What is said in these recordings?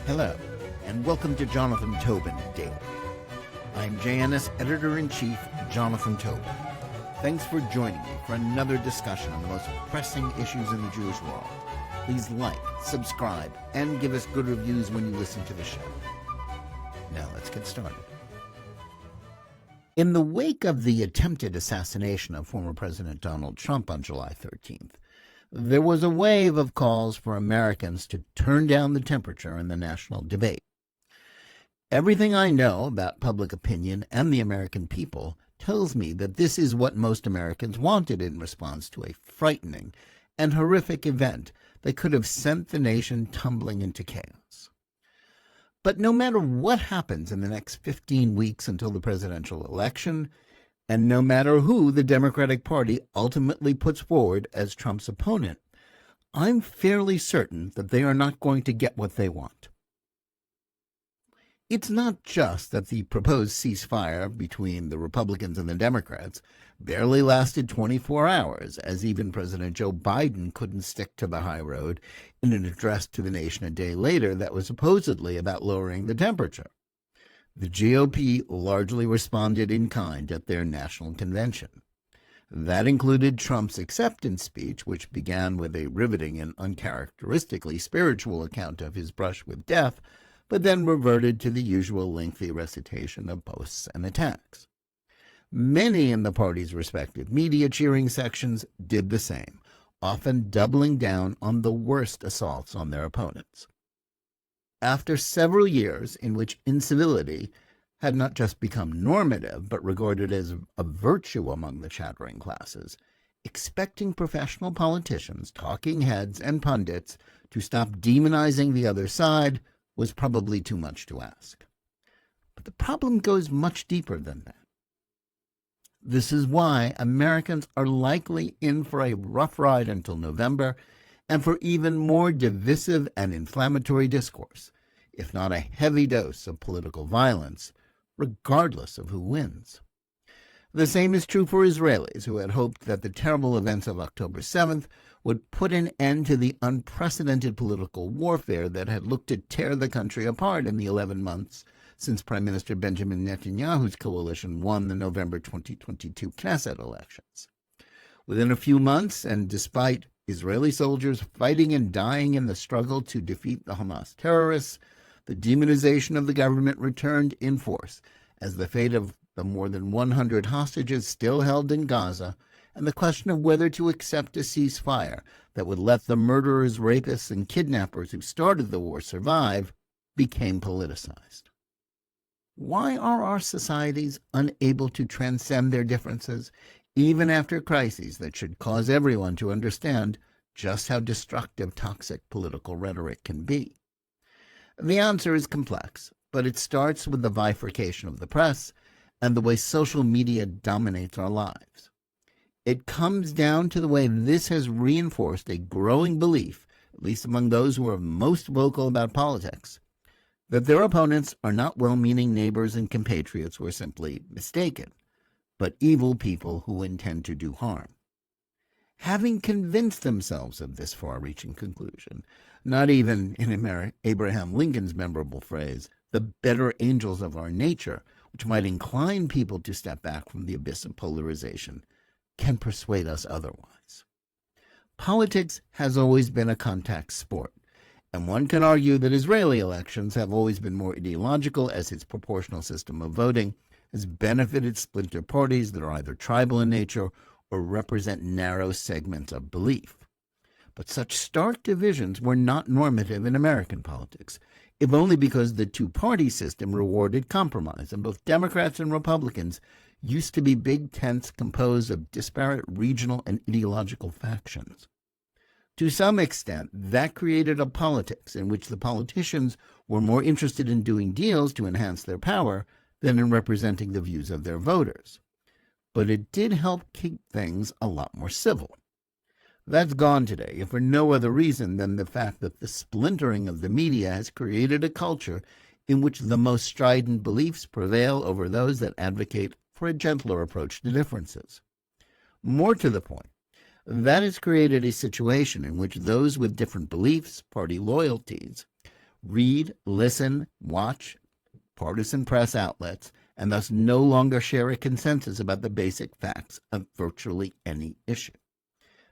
Hello, and welcome to Jonathan Tobin Daily. I'm JNS Editor-in-Chief Jonathan Tobin. Thanks for joining me for another discussion on the most pressing issues in the Jewish world. Please like, subscribe, and give us good reviews when you listen to the show. Now let's get started. In the wake of the attempted assassination of former President Donald Trump on July 13th, there was a wave of calls for Americans to turn down the temperature in the national debate. Everything I know about public opinion and the American people tells me that this is what most Americans wanted in response to a frightening and horrific event that could have sent the nation tumbling into chaos. But no matter what happens in the next 15 weeks until the presidential election, and no matter who the Democratic Party ultimately puts forward as Trump's opponent, I'm fairly certain that they are not going to get what they want. It's not just that the proposed ceasefire between the Republicans and the Democrats barely lasted 24 hours, as even President Joe Biden couldn't stick to the high road in an address to the nation a day later that was supposedly about lowering the temperature. The GOP largely responded in kind at their national convention. That included Trump's acceptance speech, which began with a riveting and uncharacteristically spiritual account of his brush with death, but then reverted to the usual lengthy recitation of boasts and attacks. Many in the party's respective media cheering sections did the same, often doubling down on the worst assaults on their opponents. After several years in which incivility had not just become normative, but regarded as a virtue among the chattering classes, expecting professional politicians, talking heads, and pundits to stop demonizing the other side was probably too much to ask. But the problem goes much deeper than that. This is why Americans are likely in for a rough ride until November, and for even more divisive and inflammatory discourse, if not a heavy dose of political violence, regardless of who wins. The same is true for Israelis, who had hoped that the terrible events of October 7th would put an end to the unprecedented political warfare that had looked to tear the country apart in the 11 months since Prime Minister Benjamin Netanyahu's coalition won the November 2022 Knesset elections. Within a few months, and despite Israeli soldiers fighting and dying in the struggle to defeat the Hamas terrorists, the demonization of the government returned in force as the fate of the more than 100 hostages still held in Gaza and the question of whether to accept a ceasefire that would let the murderers, rapists, and kidnappers who started the war survive became politicized. Why are our societies unable to transcend their differences, even after crises that should cause everyone to understand just how destructive toxic political rhetoric can be? The answer is complex, but it starts with the bifurcation of the press and the way social media dominates our lives. It comes down to the way this has reinforced a growing belief, at least among those who are most vocal about politics, that their opponents are not well-meaning neighbors and compatriots who are simply mistaken, but evil people who intend to do harm. Having convinced themselves of this far-reaching conclusion, not even in Abraham Lincoln's memorable phrase, the better angels of our nature, which might incline people to step back from the abyss of polarization, can persuade us otherwise. Politics has always been a contact sport, and one can argue that Israeli elections have always been more ideological, as its proportional system of voting has benefited splinter parties that are either tribal in nature or represent narrow segments of belief. But such stark divisions were not normative in American politics, if only because the two-party system rewarded compromise, and both Democrats and Republicans used to be big tents composed of disparate regional and ideological factions. To some extent, that created a politics in which the politicians were more interested in doing deals to enhance their power than in representing the views of their voters. But it did help keep things a lot more civil. That's gone today, if for no other reason than the fact that the splintering of the media has created a culture in which the most strident beliefs prevail over those that advocate for a gentler approach to differences. More to the point, that has created a situation in which those with different beliefs, party loyalties, read, listen, watch partisan press outlets, and thus no longer share a consensus about the basic facts of virtually any issue.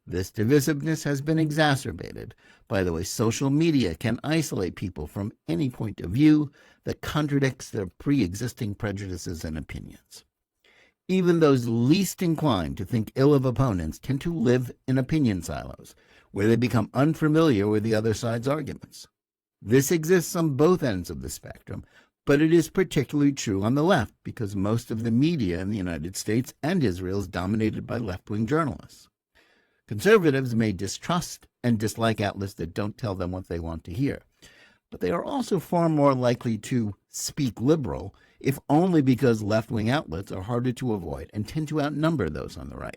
This divisiveness has been exacerbated by the way social media can isolate people from any point of view that contradicts their pre-existing prejudices and opinions. Even those least inclined to think ill of opponents tend to live in opinion silos, where they become unfamiliar with the other side's arguments. This exists on both ends of the spectrum, but it is particularly true on the left because most of the media in the United States and Israel is dominated by left-wing journalists. Conservatives may distrust and dislike outlets that don't tell them what they want to hear, but they are also far more likely to speak liberal, if only because left-wing outlets are harder to avoid and tend to outnumber those on the right.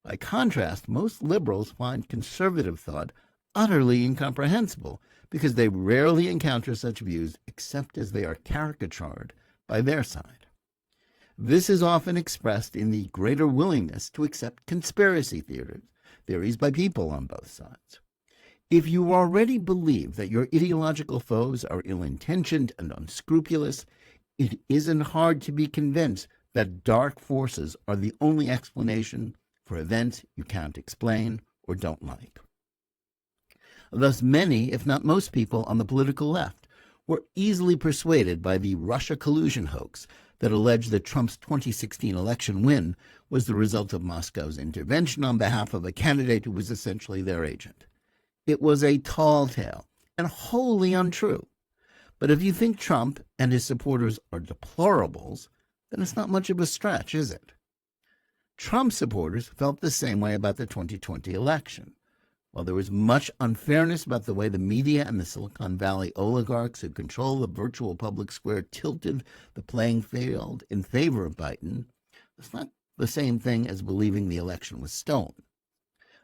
By contrast, most liberals find conservative thought utterly incomprehensible because they rarely encounter such views except as they are caricatured by their side. This is often expressed in the greater willingness to accept conspiracy theories by people on both sides. If you already believe that your ideological foes are ill-intentioned and unscrupulous, it isn't hard to be convinced that dark forces are the only explanation for events you can't explain or don't like. Thus many, if not most people on the political left, were easily persuaded by the Russia collusion hoax that alleged that Trump's 2016 election win was the result of Moscow's intervention on behalf of a candidate who was essentially their agent. It was a tall tale and wholly untrue. But if you think Trump and his supporters are deplorables, then it's not much of a stretch, is it? Trump supporters felt the same way about the 2020 election. While there was much unfairness about the way the media and the Silicon Valley oligarchs who control the virtual public square tilted the playing field in favor of Biden, it's not the same thing as believing the election was stolen.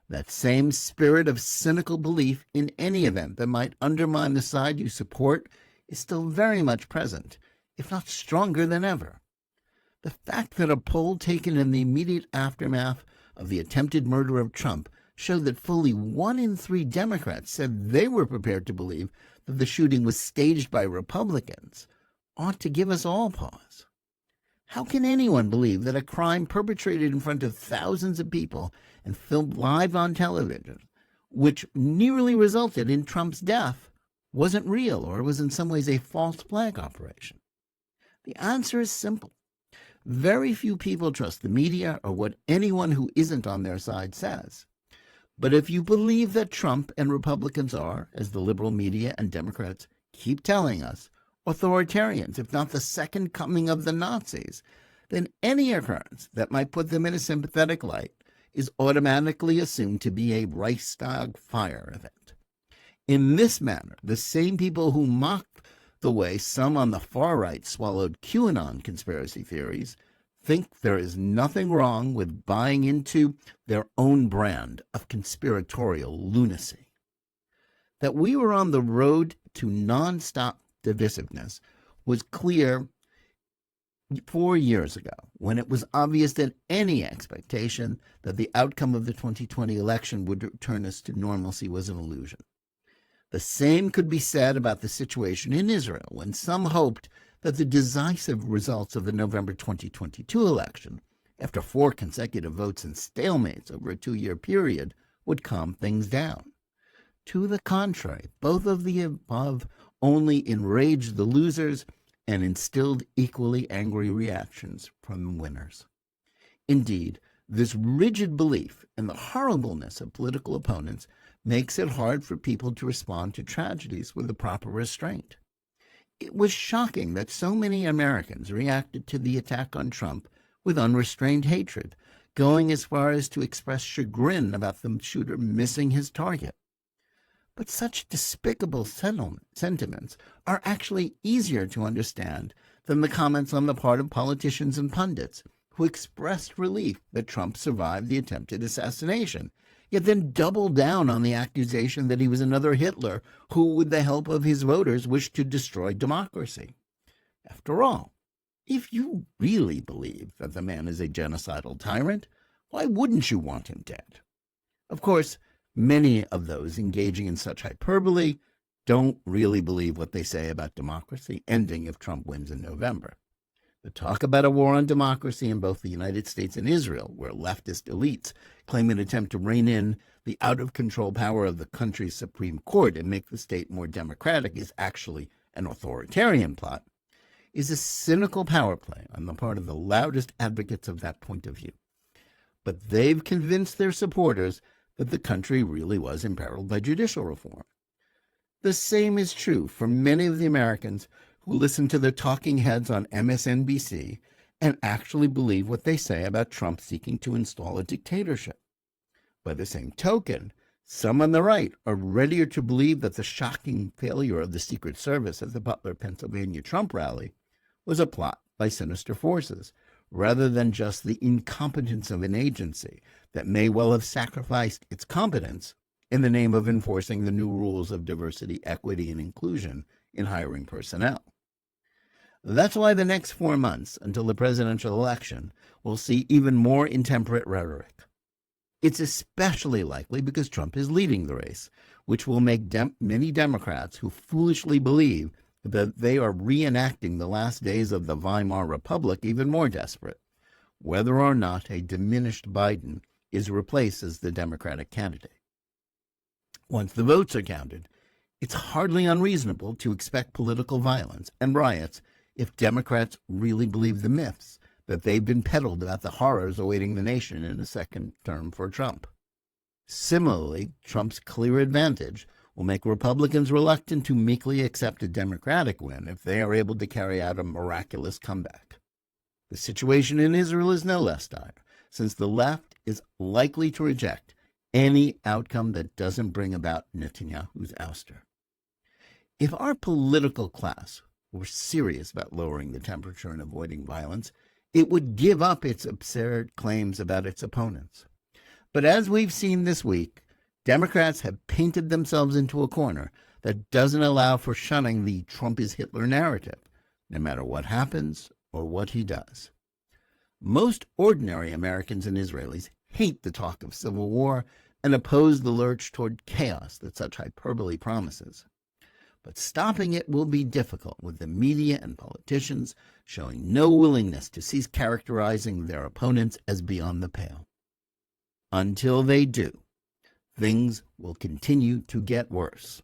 That same spirit of cynical belief in any event that might undermine the side you support is still very much present, if not stronger than ever. The fact that a poll taken in the immediate aftermath of the attempted murder of Trump showed that fully 1 in 3 Democrats said they were prepared to believe that the shooting was staged by Republicans ought to give us all pause. How can anyone believe that a crime perpetrated in front of thousands of people and filmed live on television, which nearly resulted in Trump's death, wasn't real or was in some ways a false flag operation? The answer is simple. Very few people trust the media or what anyone who isn't on their side says. But if you believe that Trump and Republicans are, as the liberal media and Democrats keep telling us, authoritarians, if not the second coming of the Nazis, then any occurrence that might put them in a sympathetic light is automatically assumed to be a Reichstag fire event. In this manner, the same people who mocked the way some on the far right swallowed QAnon conspiracy theories think there is nothing wrong with buying into their own brand of conspiratorial lunacy. That we were on the road to nonstop divisiveness was clear 4 years ago, when it was obvious that any expectation that the outcome of the 2020 election would return us to normalcy was an illusion. The same could be said about the situation in Israel, when some hoped that the decisive results of the November 2022 election, after 4 consecutive votes and stalemates over a 2-year period, would calm things down. To the contrary, both of the above only enraged the losers and instilled equally angry reactions from winners. Indeed, this rigid belief in the horribleness of political opponents makes it hard for people to respond to tragedies with the proper restraint. It was shocking that so many Americans reacted to the attack on Trump with unrestrained hatred, going as far as to express chagrin about the shooter missing his target. But such despicable sentiments are actually easier to understand than the comments on the part of politicians and pundits who expressed relief that Trump survived the attempted assassination, yet then doubled down on the accusation that he was another Hitler who, with the help of his voters, wished to destroy democracy. After all, if you really believe that the man is a genocidal tyrant, why wouldn't you want him dead? Of course, many of those engaging in such hyperbole don't really believe what they say about democracy ending if Trump wins in November. The talk about a war on democracy in both the United States and Israel, where leftist elites claim an attempt to rein in the out-of-control power of the country's Supreme Court and make the state more democratic, is actually an authoritarian plot, is a cynical power play on the part of the loudest advocates of that point of view. But they've convinced their supporters that the country really was imperiled by judicial reform. The same is true for many of the Americans who listen to the talking heads on MSNBC and actually believe what they say about Trump seeking to install a dictatorship. By the same token, some on the right are readier to believe that the shocking failure of the Secret Service at the Butler, Pennsylvania Trump rally was a plot by sinister forces, rather than just the incompetence of an agency that may well have sacrificed its competence in the name of enforcing the new rules of diversity, equity, and inclusion in hiring personnel. That's why the next 4 months until the presidential election will see even more intemperate rhetoric. It's especially likely because Trump is leading the race, which will make many Democrats who foolishly believe that they are reenacting the last days of the Weimar Republic even more desperate, whether or not a diminished Biden is replaced as the Democratic candidate. Once the votes are counted, it's hardly unreasonable to expect political violence and riots if Democrats really believe the myths that they've been peddled about the horrors awaiting the nation in a second term for Trump. Similarly, Trump's clear advantage will make Republicans reluctant to meekly accept a Democratic win if they are able to carry out a miraculous comeback. The situation in Israel is no less dire, since the left is likely to reject any outcome that doesn't bring about Netanyahu's ouster. If our political class were serious about lowering the temperature and avoiding violence, it would give up its absurd claims about its opponents. But as we've seen this week, Democrats have painted themselves into a corner that doesn't allow for shunning the Trump is Hitler narrative, no matter what happens or what he does. Most ordinary Americans and Israelis hate the talk of civil war and oppose the lurch toward chaos that such hyperbole promises. But stopping it will be difficult, with the media and politicians showing no willingness to cease characterizing their opponents as beyond the pale. Until they do, things will continue to get worse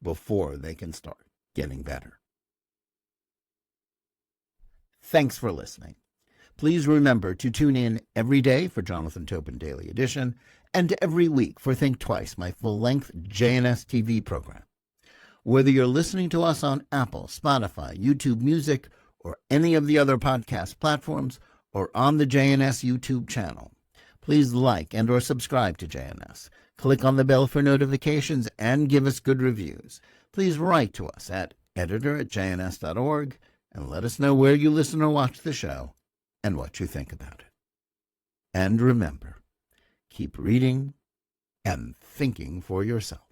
before they can start getting better. Thanks for listening. Please remember to tune in every day for Jonathan Tobin Daily Edition and every week for Think Twice, my full-length JNS TV program. Whether you're listening to us on Apple, Spotify, YouTube Music, or any of the other podcast platforms, or on the JNS YouTube channel, please like and or subscribe to JNS. Click on the bell for notifications and give us good reviews. Please write to us at editor@jns.org and let us know where you listen or watch the show and what you think about it. And remember, keep reading and thinking for yourself.